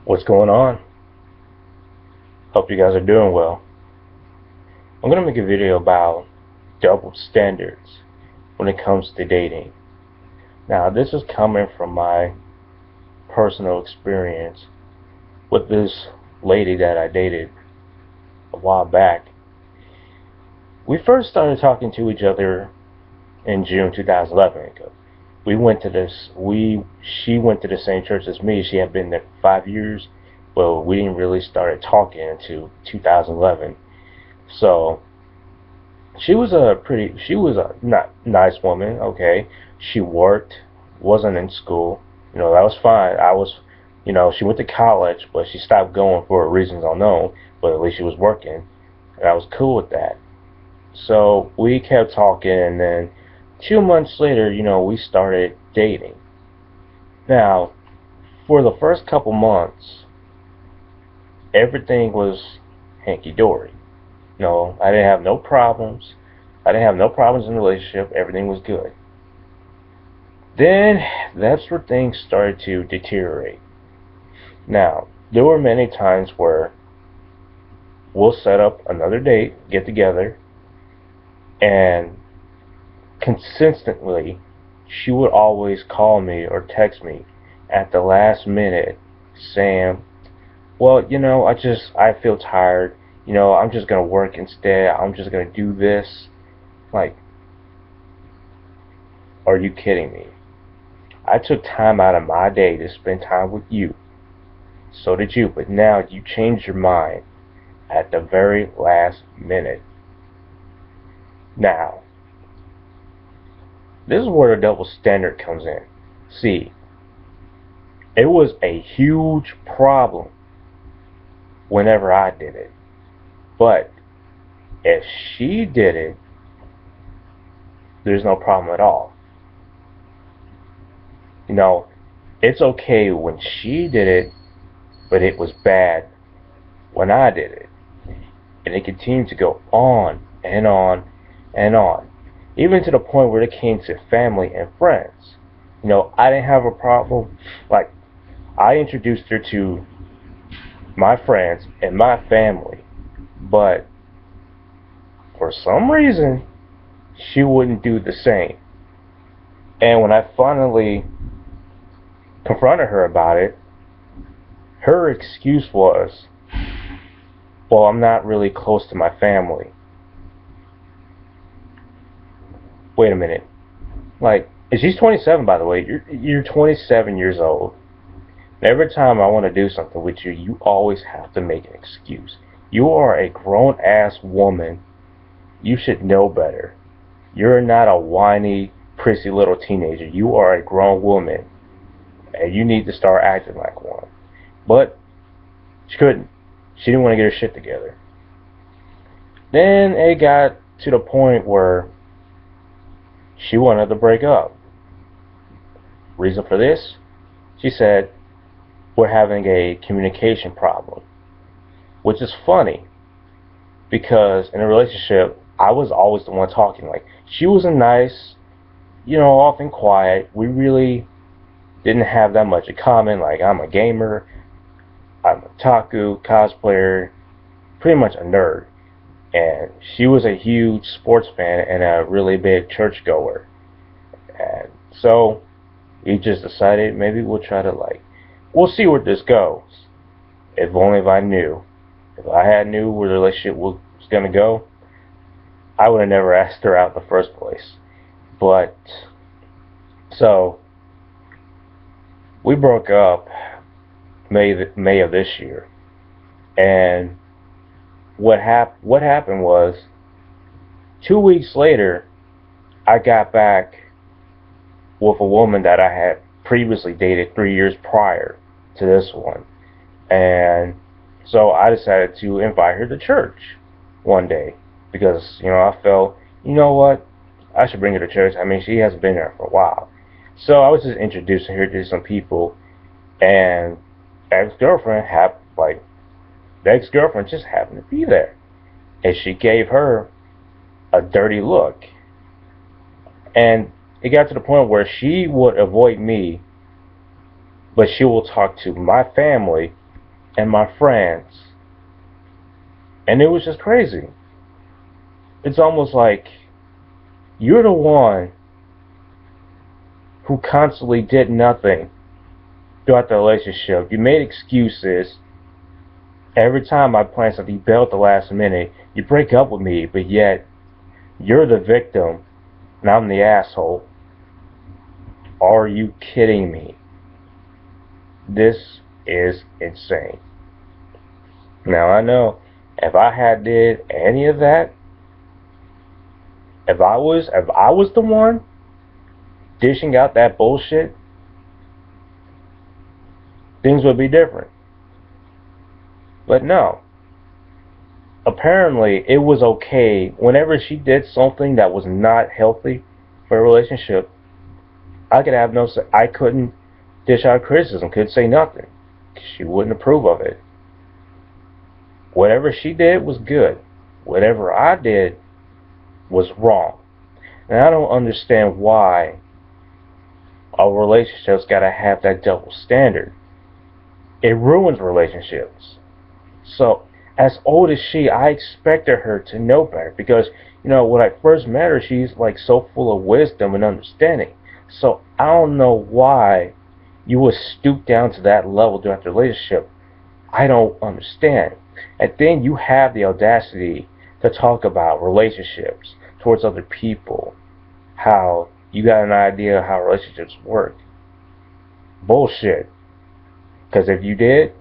What's going on? Hope you guys are doing well. I'm going to make a video about double standards when it comes to dating. Now, this is coming from my personal experience with this lady that I dated a while back. We first started talking to each other in June 2011. We went to this. She went to the same church as me. She had been there for 5 years, but we didn't really start talking until 2011. So she was a not nice woman. Okay, she worked, wasn't in school. That was fine. She went to college, but she stopped going for reasons unknown. But at least she was working, and I was cool with that. So we kept talking, and then 2 months later, we started dating. Now, for the first couple months, everything was hanky dory. No, I didn't have no problems. I didn't have no problems in the relationship. Everything was good. Then that's where things started to deteriorate. Now, there were many times where we'll set up another date, get together, and consistently she would always call me or text me at the last minute saying, well, I feel tired. I'm just going to work instead. I'm just going to do this. Like, are you kidding me? I took time out of my day to spend time with you. So did you, but now you changed your mind at the very last minute. Now, this is where the double standard comes in. See, it was a huge problem whenever I did it. But if she did it, there's no problem at all. It's okay when she did it, but it was bad when I did it. And it continued to go on and on and on. Even to the point where it came to family and friends. I didn't have a problem. Like, I introduced her to my friends and my family. But for some reason, she wouldn't do the same. And when I finally confronted her about it, her excuse was, well, I'm not really close to my family. Wait a minute. Like, and she's 27, by the way. You're 27 years old. And every time I want to do something with you, you always have to make an excuse. You are a grown-ass woman. You should know better. You're not a whiny, prissy little teenager. You are a grown woman. And you need to start acting like one. But she couldn't. She didn't want to get her shit together. Then it got to the point where she wanted to break up. Reason for this? She said, we're having a communication problem. Which is funny, because in a relationship, I was always the one talking. Like, she was a nice, off and quiet. We really didn't have that much in common. Like, I'm a gamer, I'm a otaku, cosplayer, pretty much a nerd. And she was a huge sports fan and a really big churchgoer. And so we just decided maybe we'll see where this goes. If only if I knew. If I had knew where the relationship was going to go, I would have never asked her out in the first place. But, so, we broke up May of this year. And what happened was, 2 weeks later, I got back with a woman that I had previously dated 3 years prior to this one. And so I decided to invite her to church one day because, I felt, what? I should bring her to church. I mean, she hasn't been there for a while. So I was just introducing her to some people, and the ex-girlfriend just happened to be there. And she gave her a dirty look. And it got to the point where she would avoid me, but she will talk to my family and my friends. And it was just crazy. It's almost like you're the one who constantly did nothing throughout the relationship. You made excuses. Every time I plan something, you bail at the last minute. You break up with me, but yet you're the victim and I'm the asshole. Are you kidding me? This is insane. Now I know if I had did any of that, if I was the one dishing out that bullshit, things would be different. But no. Apparently it was okay whenever she did something that was not healthy for a relationship. I couldn't dish out criticism, couldn't say nothing. She wouldn't approve of it. Whatever she did was good. Whatever I did was wrong. And I don't understand why a relationship's gotta have that double standard. It ruins relationships. So, as old as she, I expected her to know better because, when I first met her, she's like so full of wisdom and understanding. So, I don't know why you would stoop down to that level throughout the relationship. I don't understand. And then you have the audacity to talk about relationships towards other people, how you got an idea how relationships work. Bullshit. Because if you did,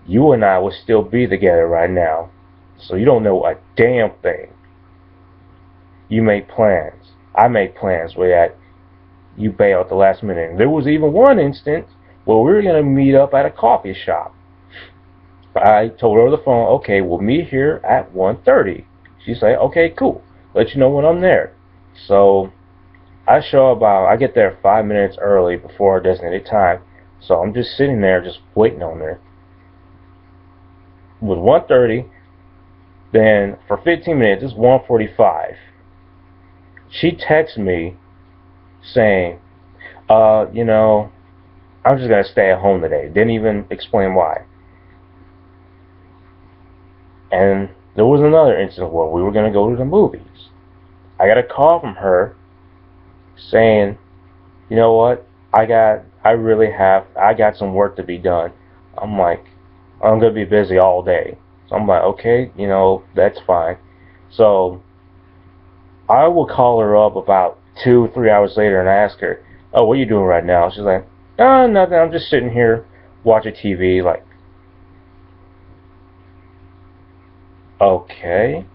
you and I would still be together right now. So you don't know a damn thing. You make plans. I make plans where that you bail at the last minute. And there was even one instance where we were going to meet up at a coffee shop. I told her over the phone, okay, we'll meet here at 1:30. She said, okay, cool. Let you know when I'm there. So I get there 5 minutes early before our designated time. So I'm just sitting there just waiting on her. It was 1:30. Then for 15 minutes, it's 1:45. She texts me saying, I'm just going to stay at home today. Didn't even explain why. And there was another incident where we were going to go to the movies. I got a call from her saying, you know what, I got some work to be done. I'm like, I'm going to be busy all day. So I'm like, okay, that's fine. So I will call her up about 2-3 hours later and ask her, oh, what are you doing right now? She's like, oh, nothing, I'm just sitting here watching TV. Like, okay,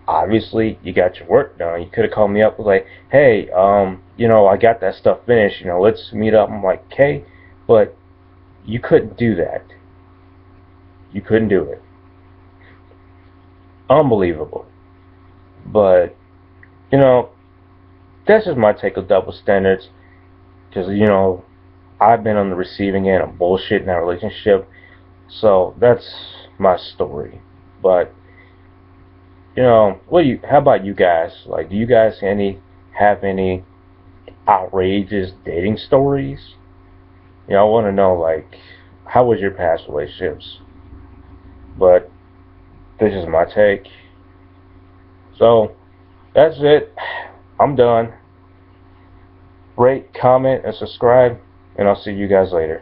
obviously you got your work done. You could have called me up and like, hey, I got that stuff finished, let's meet up. I'm like, okay, but you couldn't do that. You couldn't do it. Unbelievable. But, that's just my take of double standards. Because, I've been on the receiving end of bullshit in that relationship. So, that's my story. But, how about you guys? Like, do you guys have any outrageous dating stories? I want to know, like, how was your past relationships? But this is my take. So, that's it. I'm done. Rate, comment, and subscribe, and I'll see you guys later.